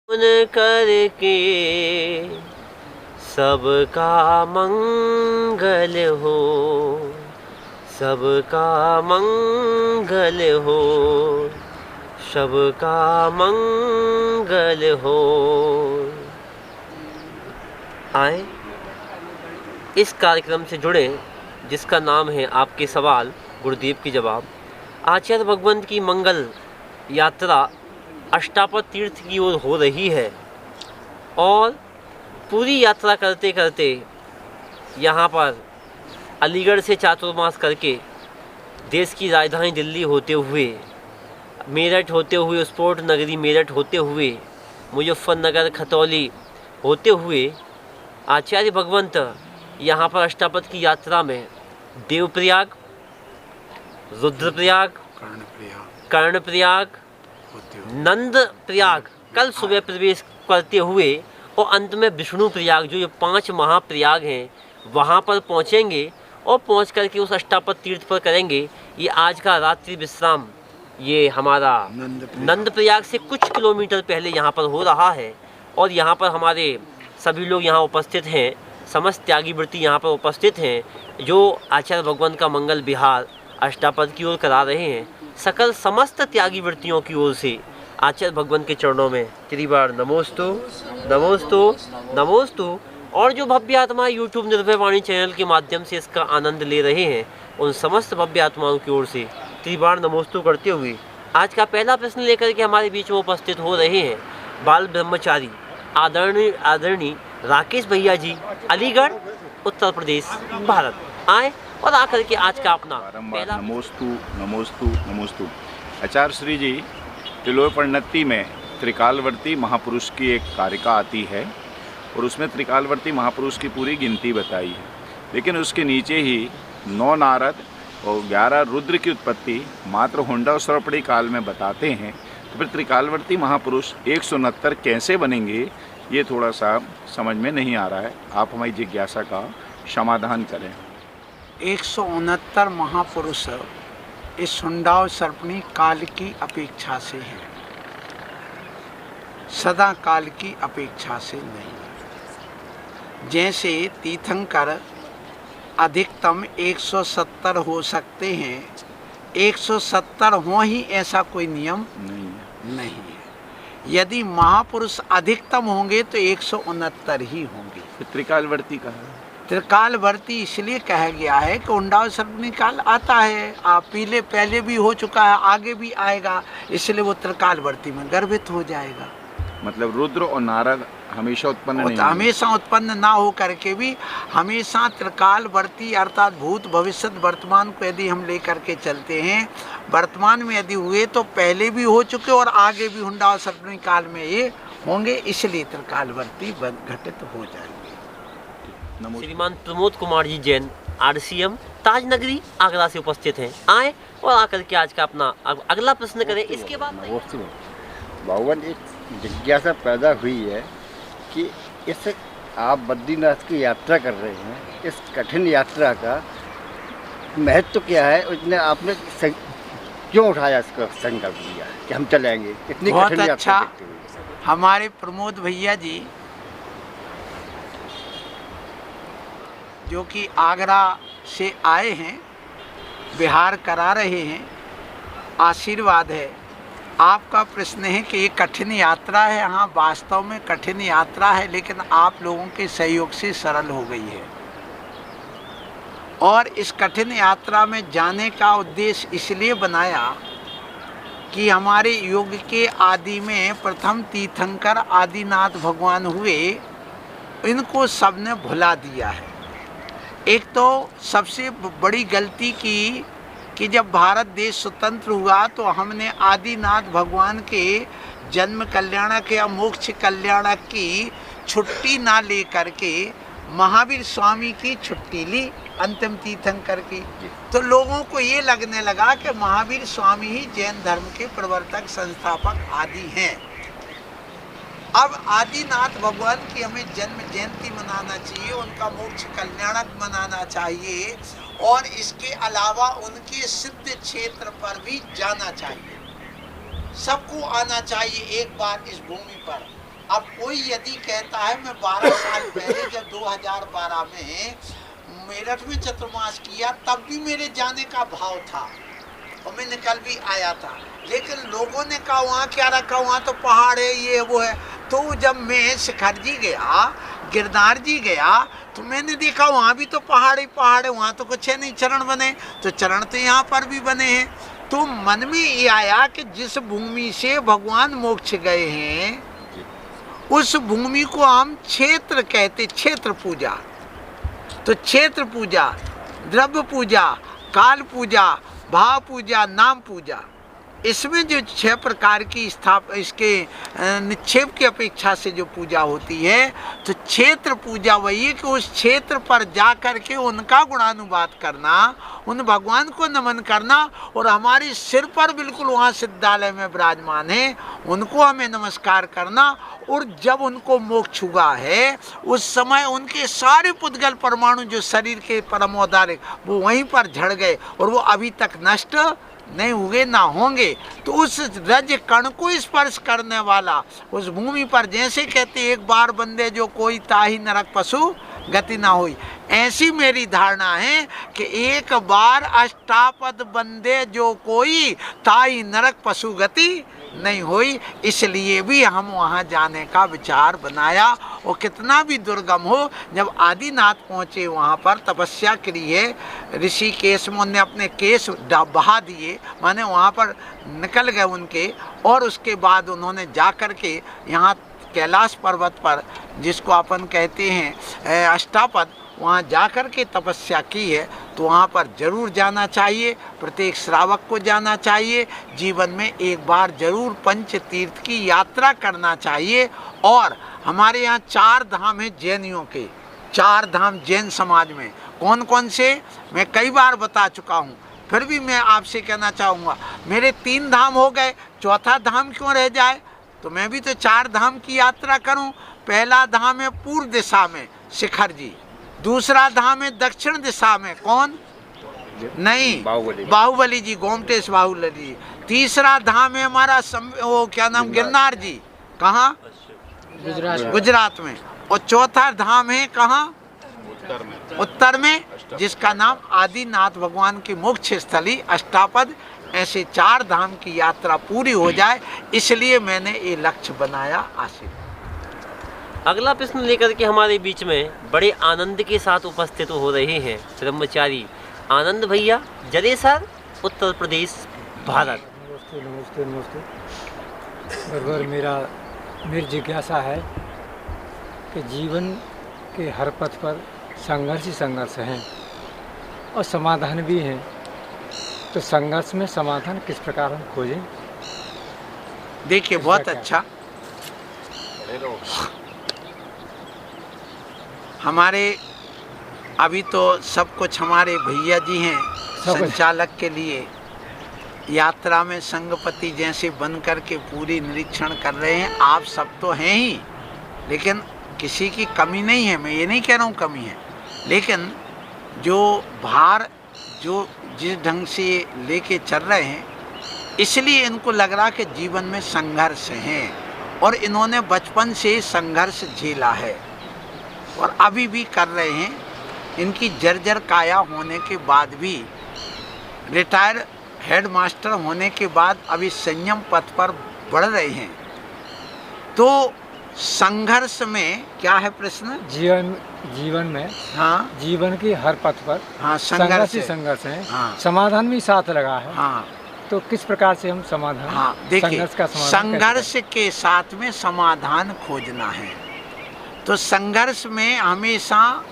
पुन करके सबका मंगल हो, सबका मंगल हो, सबका मंगल हो। आए इस कार्यक्रम से जुड़े जिसका नाम है आपके सवाल गुरुदेव की जवाब। आचार्य भगवंत की मंगल यात्रा अष्टापद तीर्थ की ओर हो रही है और पूरी यात्रा करते करते यहाँ पर अलीगढ़ से चातुर्मास करके देश की राजधानी दिल्ली होते हुए, मेरठ होते हुए, स्पोर्ट नगरी मेरठ होते हुए, मुजफ्फरनगर खतौली होते हुए आचार्य भगवंत यहाँ पर अष्टापद की यात्रा में देवप्रयाग, रुद्रप्रयाग, कर्णप्रयाग, नंद प्रयाग कल सुबह प्रवेश करते हुए और अंत में विष्णु प्रयाग, जो ये 5 महाप्रयाग हैं, वहाँ पर पहुँचेंगे और पहुँच करके उस अष्टापद तीर्थ पर करेंगे ये आज का रात्रि विश्राम। ये हमारा नंद प्रयाग से कुछ किलोमीटर पहले यहाँ पर हो रहा है और यहाँ पर हमारे सभी लोग यहाँ उपस्थित हैं, समस्त त्यागी वृत्ति यहाँ पर उपस्थित हैं जो आचार्य भगवंत का मंगल विहार अष्टापद की ओर करा रहे हैं। सकल समस्त त्यागी वृत्तियों की ओर से आचार्य भगवंत के चरणों में त्रिबार नमोस्तु नमोस्तु नमोस्तु। और जो भव्य आत्मा यूट्यूब निर्भय वाणी चैनल के माध्यम से इसका आनंद ले रहे हैं उन समस्त भव्य आत्माओं की ओर से त्रिबार नमोस्तु करते हुए आज का पहला प्रश्न लेकर के हमारे बीच में उपस्थित हो रहे हैं बाल ब्रह्मचारी आदरणीय राकेश भैया जी, अलीगढ़ उत्तर प्रदेश भारत। आए और आकर के आज का अपना पहला नमोस्तु नमोस्तु नमोस्तु। आचार्य श्री जी तिलोय परिणति में त्रिकालवर्ती महापुरुष की एक कारिका आती है और उसमें त्रिकालवर्ती महापुरुष की पूरी गिनती बताई है, लेकिन उसके नीचे ही 9 नारद और 11 रुद्र की उत्पत्ति मात्र होंडा और सर्वपड़ी काल में बताते हैं। तो फिर त्रिकालवर्ती महापुरुष 169 कैसे बनेंगे, ये थोड़ा सा समझ में नहीं आ रहा है। आप हमारी जिज्ञासा का समाधान करें। 169 महापुरुष इस हुंडा और सर्पणी काल की अपेक्षा से है, सदा काल की अपेक्षा से नहीं। जैसे तीर्थंकर अधिकतम 170 हो सकते हैं, 170 हो ही ऐसा कोई नियम नहीं है। यदि महापुरुष अधिकतम होंगे तो 169 ही होंगे। त्रिकालवर्ती का है, त्रिकालवर्ती इसलिए कहा गया है कि हुंडा सर्पणी काल आता है, आप पहले भी हो चुका है, आगे भी आएगा, इसलिए वो त्रिकालवर्ती में गर्भित हो जाएगा। मतलब रुद्र और नारद हमेशा उत्पन्न नहीं, हमेशा उत्पन्न ना हो करके भी हमेशा त्रिकालवर्ती अर्थात भूत भविष्य वर्तमान को यदि हम लेकर के चलते हैं, वर्तमान में यदि हुए तो पहले भी हो चुके और आगे भी हुंडा और सर्पणी काल में ये होंगे, इसलिए त्रिकालवर्ती घटित हो जाएंगे। श्रीमान प्रमोद कुमार जी जैन, RCM ताजनगरी आगरा से उपस्थित हैं। आए और आकर के आज का अपना अगला प्रश्न करें। इसके बाद भगवान एक जिज्ञासा पैदा हुई है कि इस आप बद्रीनाथ की यात्रा कर रहे हैं, इस कठिन यात्रा का महत्व क्या है, उसने आपने क्यों उठाया इसका संकल्प लिया कि हम चलेंगे इतनी कठिन यात्रा? अच्छा, हमारे प्रमोद भैया जी जो कि आगरा से आए हैं, बिहार करा रहे हैं, आशीर्वाद है। आपका प्रश्न है कि ये कठिन यात्रा है। हाँ, वास्तव में कठिन यात्रा है, लेकिन आप लोगों के सहयोग से सरल हो गई है। और इस कठिन यात्रा में जाने का उद्देश्य इसलिए बनाया कि हमारे युग के आदि में प्रथम तीर्थंकर आदिनाथ भगवान हुए, इनको सबने भुला दिया है। एक तो सबसे बड़ी गलती की कि जब भारत देश स्वतंत्र हुआ तो हमने आदिनाथ भगवान के जन्म कल्याणक या मोक्ष कल्याणक की छुट्टी ना ले करके महावीर स्वामी की छुट्टी ली, अंतिम तीर्थंकर की। तो लोगों को ये लगने लगा कि महावीर स्वामी ही जैन धर्म के प्रवर्तक संस्थापक आदि हैं। अब आदिनाथ भगवान की हमें जन्म जयंती मनाना चाहिए, उनका मोक्ष कल्याणक मनाना चाहिए और इसके अलावा उनके सिद्ध क्षेत्र पर भी जाना चाहिए। सबको आना चाहिए एक बार इस भूमि पर। अब कोई यदि कहता है मैं 12 साल पहले जब 2012 में मेरठ में चतुर्मास किया तब भी मेरे जाने का भाव था और मैं निकल भी आया था, लेकिन लोगों ने कहा वहाँ क्या रखा, वहाँ तो पहाड़ है, ये वो है। तो जब मैं शिखर जी गया, गिरनार जी गया, तो मैंने देखा वहाँ भी तो पहाड़ ही पहाड़ है, वहाँ तो कुछ है नहीं, चरण बने, तो चरण तो यहाँ पर भी बने हैं। तो मन में ये आया कि जिस भूमि से भगवान मोक्ष गए हैं उस भूमि को हम क्षेत्र कहते, क्षेत्र पूजा। तो क्षेत्र पूजा, द्रव्य पूजा, काल पूजा, भाव पूजा, नाम पूजा, इसमें जो 6 प्रकार की इसके निक्षेप की अपेक्षा से जो पूजा होती है, तो क्षेत्र पूजा वही है कि उस क्षेत्र पर जा कर के उनका गुणानुवाद करना, उन भगवान को नमन करना, और हमारे सिर पर बिल्कुल वहाँ सिद्धालय में विराजमान है उनको हमें नमस्कार करना। और जब उनको मोक्ष हुआ है उस समय उनके सारे पुद्गल परमाणु जो शरीर के परमोदारिक वो वहीं पर झड़ गए और वो अभी तक नष्ट नहीं हुए ना होंगे। तो उस रज कण को स्पर्श करने वाला उस भूमि पर, जैसे कहते एक बार बंदे जो कोई ताही नरक पशु गति ना हुई, ऐसी मेरी धारणा है कि एक बार अष्टापद बंदे जो कोई ताई नरक पशु गति नहीं हुई, इसलिए भी हम वहाँ जाने का विचार बनाया। और कितना भी दुर्गम हो, जब आदिनाथ पहुँचे वहाँ पर तपस्या करी है, ऋषि केश मुनि ने अपने केश बहा दिए, माने वहाँ पर निकल गए उनके, और उसके बाद उन्होंने जा कर के यहाँ कैलाश पर्वत पर, जिसको अपन कहते हैं अष्टापद, वहाँ जाकर के तपस्या की है। तो वहाँ पर जरूर जाना चाहिए, प्रत्येक श्रावक को जाना चाहिए, जीवन में एक बार जरूर पंच तीर्थ की यात्रा करना चाहिए। और हमारे यहाँ 4 धाम हैं जैनियों के, 4 धाम जैन समाज में। कौन कौन से मैं कई बार बता चुका हूँ, फिर भी मैं आपसे कहना चाहूँगा, मेरे 3 धाम हो गए, चौथा धाम क्यों रह जाए? तो मैं भी तो 4 धाम की यात्रा करूँ। पहला धाम है पूर्व दिशा में शिखर जी, दूसरा धाम है दक्षिण दिशा में, कौन? नहीं, बाहुबली जी, गोमटेश बाहुबली जी। तीसरा धाम है हमारा वो क्या नाम, गिरनार जी, कहाँ? गुजरात में। और चौथा धाम है कहाँ? उत्तर में, जिसका नाम आदिनाथ भगवान की मोक्ष स्थली अष्टापद। ऐसे 4 धाम की यात्रा पूरी हो जाए, इसलिए मैंने ये लक्ष्य बनाया। आशीर्वाद। अगला प्रश्न लेकर के हमारे बीच में बड़े आनंद के साथ उपस्थित हो रहे हैं ब्रह्मचारी आनंद भैया, जरेसर, उत्तर प्रदेश, भारत। नमस्ते नमस्ते नमस्ते। बरबर मेरी जिज्ञासा है कि जीवन के हर पथ पर संघर्ष ही संघर्ष हैं और समाधान भी हैं, तो संघर्ष में समाधान किस प्रकार हम खोजें? देखिए, बहुत अच्छा। हमारे अभी तो सब कुछ हमारे भैया जी हैं संचालक के लिए, यात्रा में संगपति जैसे बन कर के पूरी निरीक्षण कर रहे हैं। आप सब तो हैं ही, लेकिन किसी की कमी नहीं है, मैं ये नहीं कह रहा हूँ कमी है, लेकिन जो भार जो जिस ढंग से लेके चल रहे हैं, इसलिए इनको लग रहा कि जीवन में संघर्ष है, और इन्होंने बचपन से संघर्ष झेला है और अभी भी कर रहे हैं। इनकी जर्जर काया होने के बाद भी, रिटायर हेड मास्टर होने के बाद अभी संयम पथ पर बढ़ रहे हैं। तो संघर्ष में क्या है प्रश्न? जीवन में, हाँ, जीवन की हर पथ पर, हाँ, संघर्ष है, हाँ, समाधान भी साथ लगा है, हाँ। तो किस प्रकार से हम समाधान, हाँ, देखिए, संघर्ष के साथ में समाधान खोजना है। तो संघर्ष में हमेशा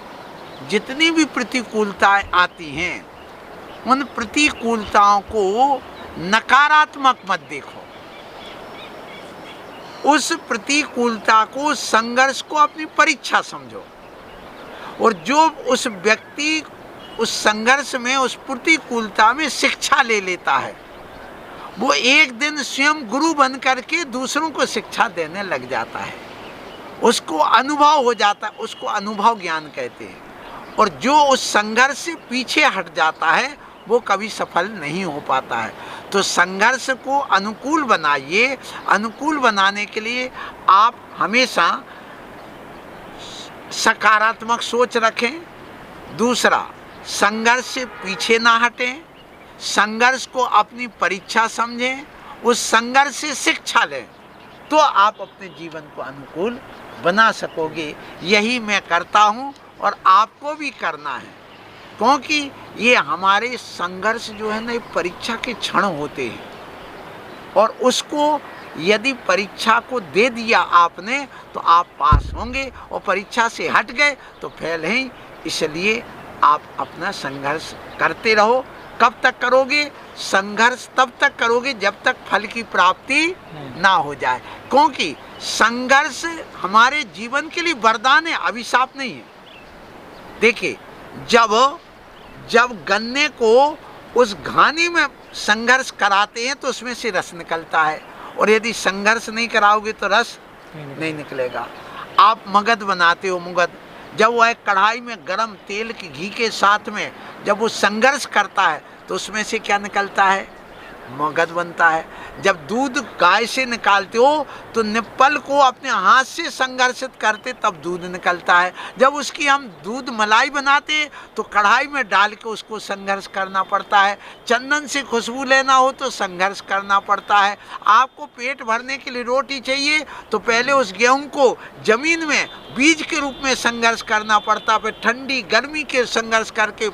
जितनी भी प्रतिकूलताएं आती हैं, उन प्रतिकूलताओं को नकारात्मक मत देखो, उस प्रतिकूलता को, संघर्ष को अपनी परीक्षा समझो। और जो उस व्यक्ति उस संघर्ष में, उस प्रतिकूलता में शिक्षा ले लेता है, वो एक दिन स्वयं गुरु बन करके दूसरों को शिक्षा देने लग जाता है, उसको अनुभव हो जाता है, उसको अनुभव ज्ञान कहते हैं। और जो उस संघर्ष से पीछे हट जाता है, वो कभी सफल नहीं हो पाता है। तो संघर्ष को अनुकूल बनाइए। अनुकूल बनाने के लिए आप हमेशा सकारात्मक सोच रखें। दूसरा, संघर्ष से पीछे ना हटें, संघर्ष को अपनी परीक्षा समझें, उस संघर्ष से शिक्षा लें, तो आप अपने जीवन को अनुकूल बना सकोगे। यही मैं करता हूँ और आपको भी करना है, क्योंकि ये हमारे संघर्ष जो है ना, ये परीक्षा के क्षण होते हैं, और उसको यदि परीक्षा को दे दिया आपने तो आप पास होंगे, और परीक्षा से हट गए तो फेल हैं। इसलिए आप अपना संघर्ष करते रहो। कब तक करोगे संघर्ष? तब तक करोगे जब तक फल की प्राप्ति ना हो जाए, क्योंकि संघर्ष हमारे जीवन के लिए वरदान है, अभिशाप नहीं है। देखिए, जब गन्ने को उस घानी में संघर्ष कराते हैं तो उसमें से रस निकलता है, और यदि संघर्ष नहीं कराओगे तो रस नहीं निकलेगा। आप मगध बनाते हो, मुगध जब वह कढ़ाई में गरम तेल की घी के साथ में जब वो संघर्ष करता है तो उसमें से क्या निकलता है? मगध बनता है। जब दूध गाय से निकालते हो तो निप्पल को अपने हाथ से संघर्षित करते तब दूध निकलता है। जब उसकी हम दूध मलाई बनाते तो कढ़ाई में डाल के उसको संघर्ष करना पड़ता है। चंदन से खुशबू लेना हो तो संघर्ष करना पड़ता है। आपको पेट भरने के लिए रोटी चाहिए तो पहले उस गेहूं को जमीन में बीज के रूप में संघर्ष करना पड़ता है, फिर ठंडी गर्मी के संघर्ष करके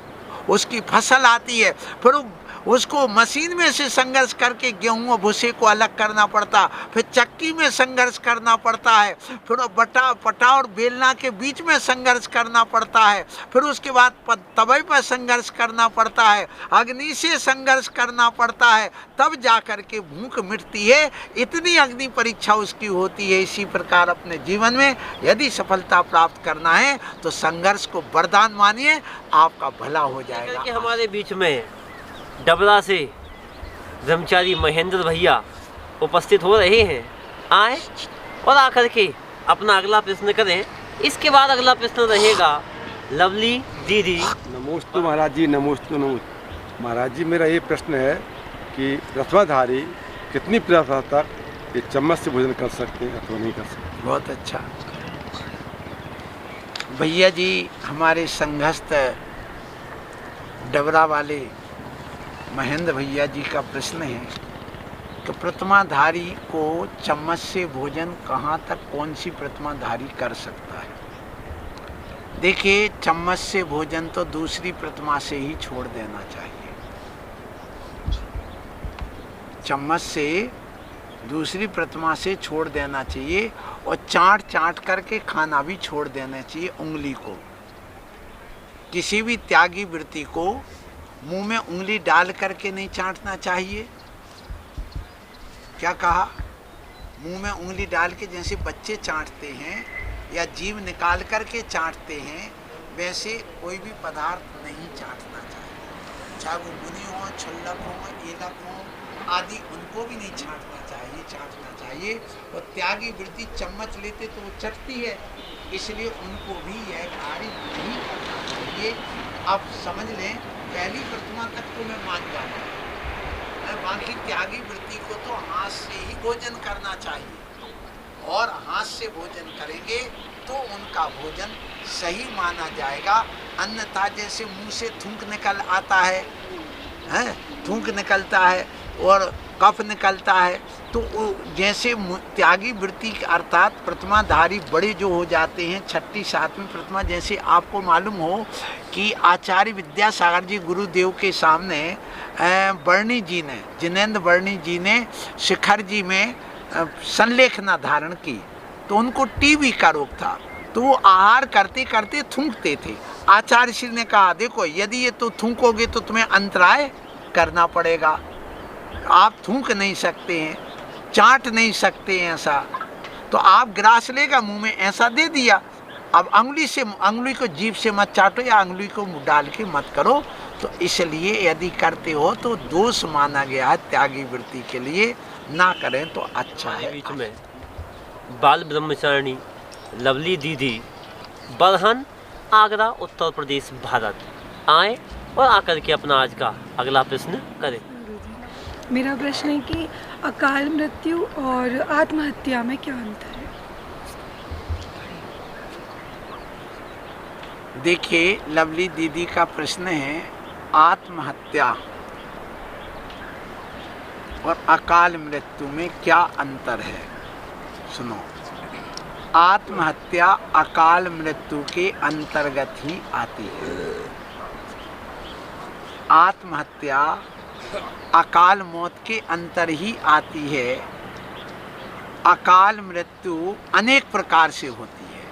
उसकी फसल आती है, फिर उसको मशीन में से संघर्ष करके गेहूं और भूसे को अलग करना पड़ता, फिर चक्की में संघर्ष करना पड़ता है, फिर पटा और बेलना के बीच में संघर्ष करना पड़ता है, फिर उसके बाद तवे पर संघर्ष करना पड़ता है, अग्नि से संघर्ष करना पड़ता है, तब जाकर के भूख मिटती है। इतनी अग्नि परीक्षा उसकी होती है। इसी प्रकार अपने जीवन में यदि सफलता प्राप्त करना है तो संघर्ष को वरदान मानिए, आपका भला हो जाएगा। कि हमारे बीच में डबरा से ब्रह्मचारी महेंद्र भैया उपस्थित हो रहे हैं, आए और आकर के अपना अगला प्रश्न करें। इसके बाद अगला प्रश्न रहेगा लवली दीदी। नमोस्तु महाराज जी, नमोस्तु नमोस्तु महाराज जी। मेरा ये प्रश्न है कि प्रथमाधारी कितनी प्रथा तक ये चम्मच से भोजन कर सकते हैं अथवा नहीं कर सकते? बहुत अच्छा भैया जी, हमारे संघस्थ डबरा वाले महेंद्र भैया जी का प्रश्न है कि प्रतिमाधारी को चम्मच से भोजन कहाँ तक कौन सी प्रतिमाधारी कर सकता है? देखिए, चम्मच से भोजन तो दूसरी प्रतिमा से ही छोड़ देना चाहिए। चम्मच से दूसरी प्रतिमा से छोड़ देना चाहिए, और चाट करके खाना भी छोड़ देना चाहिए। उंगली को, किसी भी त्यागी वृत्ति को मुंह में उंगली डाल करके नहीं चाटना चाहिए। क्या कहा? मुंह में उंगली डाल के जैसे बच्चे चाटते हैं या जीभ निकाल करके चाटते हैं, वैसे कोई भी पदार्थ नहीं चाटना चाहिए। चाहे वो मुनि हो, छल्लक हो, एलक हो आदि, उनको भी नहीं चाटना चाहिए। और त्यागी वृत्ति चम्मच लेते तो वो चटती है, इसलिए उनको भी यह कार्य नहीं करना चाहिए। अब समझ लें, पहली प्रतिमा तक तो मैं मान जाऊंगा, बाकी त्यागी वृत्ति को तो हाथ से ही भोजन करना चाहिए, और हाथ से भोजन करेंगे तो उनका भोजन सही माना जाएगा। अन्यथा जैसे मुंह से थूक निकल आता है, थूक निकलता है और कफ निकलता है, तो जैसे त्यागी वृत्ति अर्थात प्रतिमाधारी बड़े जो हो जाते हैं, छठी सातवीं प्रतिमा, जैसे आपको मालूम हो कि आचार्य विद्यासागर जी गुरुदेव के सामने वर्णी जी ने, जिनेंद्र वर्णी जी ने शिखर जी में संलेखना धारण की, तो उनको टीबी का रोग था, तो वो आहार करते करते थूकते थे। आचार्य श्री ने कहा, देखो यदि ये तो थूकोगे तो तुम्हें अंतराय करना पड़ेगा, आप थूक नहीं सकते हैं, चाट नहीं सकते हैं ऐसा, तो आप ग्रास लेगा मुंह में, ऐसा दे दिया। अब अंगुली को जीभ से मत चाटो या अंगुली को डाल के मत करो। तो इसलिए यदि करते हो तो दोष माना गया है त्यागी वृत्ति के लिए, ना करें तो अच्छा है। बीच में बाल ब्रह्मचारिणी लवली दीदी, बरहन, आगरा, उत्तर प्रदेश, भारत, आए और आकर के अपना आज का अगला प्रश्न करें। मेरा प्रश्न है कि अकाल मृत्यु और आत्महत्या में क्या अंतर है? देखिए, लवली दीदी का प्रश्न है आत्महत्या और अकाल मृत्यु में क्या अंतर है। सुनो, आत्महत्या अकाल मृत्यु के अंतर्गत ही आती है। आत्महत्या अकाल मौत के अंतर ही आती है। अकाल मृत्यु अनेक प्रकार से होती है।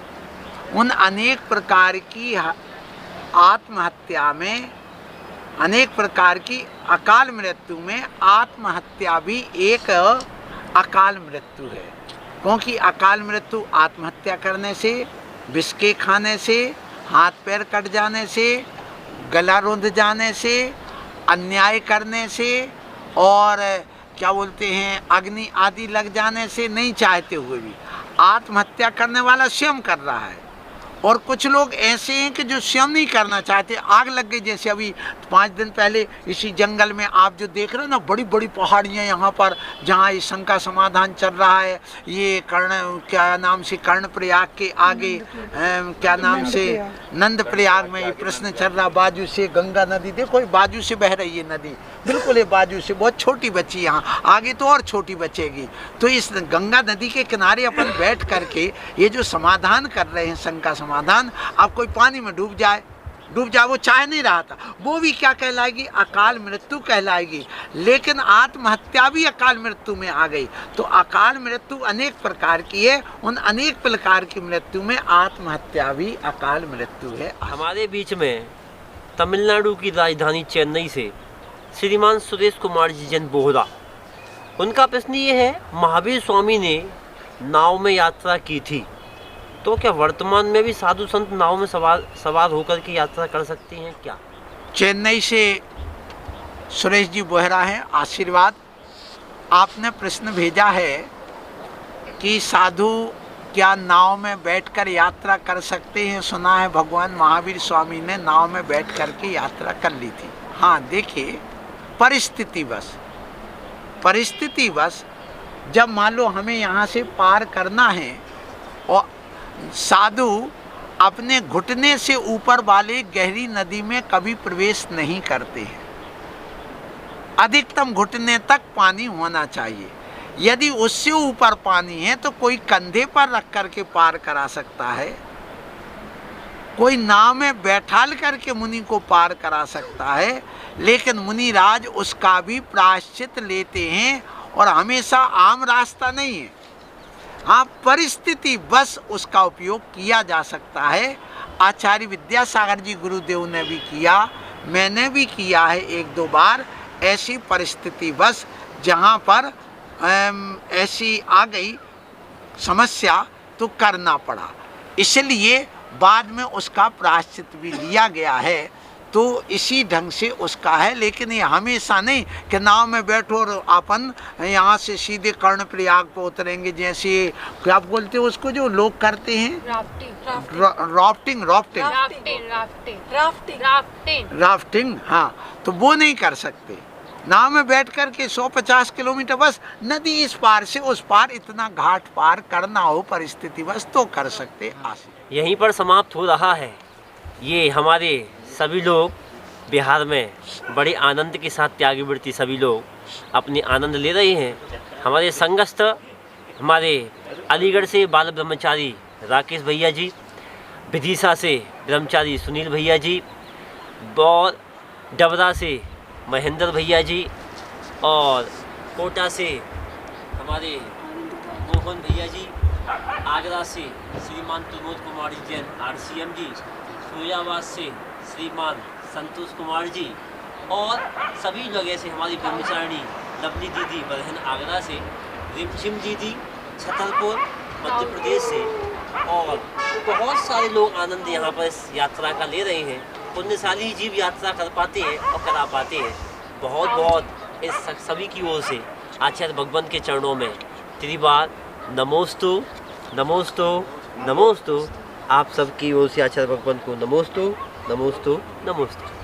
उन अनेक प्रकार की आत्महत्या में, अनेक प्रकार की अकाल मृत्यु में आत्महत्या भी एक अकाल मृत्यु है। क्योंकि अकाल मृत्यु आत्महत्या करने से, विष के खाने से, हाथ पैर कट जाने से, गला रुंध जाने से, अन्याय करने से और क्या बोलते हैं अग्नि आदि लग जाने से नहीं चाहते हुए भी आत्महत्या करने वाला स्वयं कर रहा है। और कुछ लोग ऐसे हैं कि जो स्वयं नहीं करना चाहते, आग लग गई। जैसे अभी 5 दिन पहले इसी जंगल में आप जो देख रहे हो ना, बड़ी बड़ी पहाड़ियाँ यहाँ पर, जहाँ इस शंका समाधान चल रहा है। ये क्या नाम से कर्णप्रयाग के आगे क्या नाम से नंद प्रयाग में ये प्रश्न चल रहा। बाजू से गंगा नदी, देखो ये बाजू से बह रही है नदी, बिल्कुल ये बाजू से, बहुत छोटी बच्ची, यहाँ आगे तो और छोटी बचेगी। तो इस गंगा नदी के किनारे अपन बैठ करके ये जो समाधान कर रहे हैं, शंका समाधान, अब कोई पानी में डूब जाए, वो चाह नहीं रहा था, वो भी क्या कहलाएगी? अकाल मृत्यु कहलाएगी। लेकिन आत्महत्या भी अकाल मृत्यु में आ गई। तो अकाल मृत्यु अनेक प्रकार की है। उन अनेक प्रकार की मृत्यु में आत्महत्या भी अकाल मृत्यु है। हमारे बीच में तमिलनाडु की राजधानी चेन्नई से श्रीमान सुरेश कुमार जी जन बोहरा, उनका प्रश्न ये है, महावीर स्वामी ने नाव में यात्रा की थी, तो क्या वर्तमान में भी साधु संत नाव में सवार होकर के यात्रा कर सकती हैं क्या? चेन्नई से सुरेश जी बोहरा हैं, आशीर्वाद। आपने प्रश्न भेजा है कि साधु क्या नाव में बैठकर यात्रा कर सकते हैं? सुना है भगवान महावीर स्वामी ने नाव में बैठ कर के यात्रा कर ली थी। हाँ, देखिए, परिस्थितिवश जब मान लो हमें यहाँ से पार करना है और साधु अपने घुटने से ऊपर वाले गहरी नदी में कभी प्रवेश नहीं करते हैं। अधिकतम घुटने तक पानी होना चाहिए। यदि उससे ऊपर पानी है तो कोई कंधे पर रख करके पार करा सकता है, कोई नाव में बैठाल करके मुनि को पार करा सकता है। लेकिन मुनिराज उसका भी प्रायश्चित लेते हैं और हमेशा आम रास्ता नहीं है। हाँ, परिस्थिति बस उसका उपयोग किया जा सकता है। आचार्य विद्यासागर जी गुरुदेव ने भी किया, मैंने भी किया है 1-2 बार। ऐसी परिस्थिति बस जहाँ पर ऐसी आ गई समस्या तो करना पड़ा, इसलिए बाद में उसका प्रायश्चित भी लिया गया है। तो इसी ढंग से उसका है। लेकिन ये हमेशा नहीं कि नाव में बैठो और अपन यहाँ से सीधे कर्णप्रयाग पर उतरेंगे। जैसे क्या बोलते हैं उसको जो लोग करते हैं, राफ्टिंग। हाँ, तो वो नहीं कर सकते। नाव में बैठ कर के 150 किलोमीटर बस नदी इस पार से उस पार इतना घाट पार करना हो परिस्थिति बस तो कर सकते। यहीं पर समाप्त हो रहा है। ये हमारे सभी लोग बिहार में बड़े आनंद के साथ त्यागीवृत्ति सभी लोग अपनी आनंद ले रहे हैं। हमारे संगस्थ, हमारे अलीगढ़ से बाल ब्रह्मचारी राकेश भैया जी, विदिशा से ब्रह्मचारी सुनील भैया जी, और डबरा से महेंद्र भैया जी, और कोटा से हमारे मोहन भैया जी, आगरा से श्रीमान प्रमोद कुमार जैन RCM जी, फिरोजाबाद से श्रीमान संतोष कुमार जी, और सभी जगह से हमारी ब्रह्मचारिणी लवली दीदी बरहन आगरा से, रिमझिम दीदी छतरपुर मध्य प्रदेश से, और बहुत सारे लोग आनंद यहाँ पर इस यात्रा का ले रहे हैं। पुण्यशाली जीव यात्रा कर पाते हैं और करा पाते हैं। बहुत बहुत इस सभी की ओर से आचार्य भगवान के चरणों में त्रिबार नमोस्तु नमोस्तु नमोस्तु। आप सबकी ओर से आचार्य भगवान को नमोस्तु नमोस्तु नमोस्तु।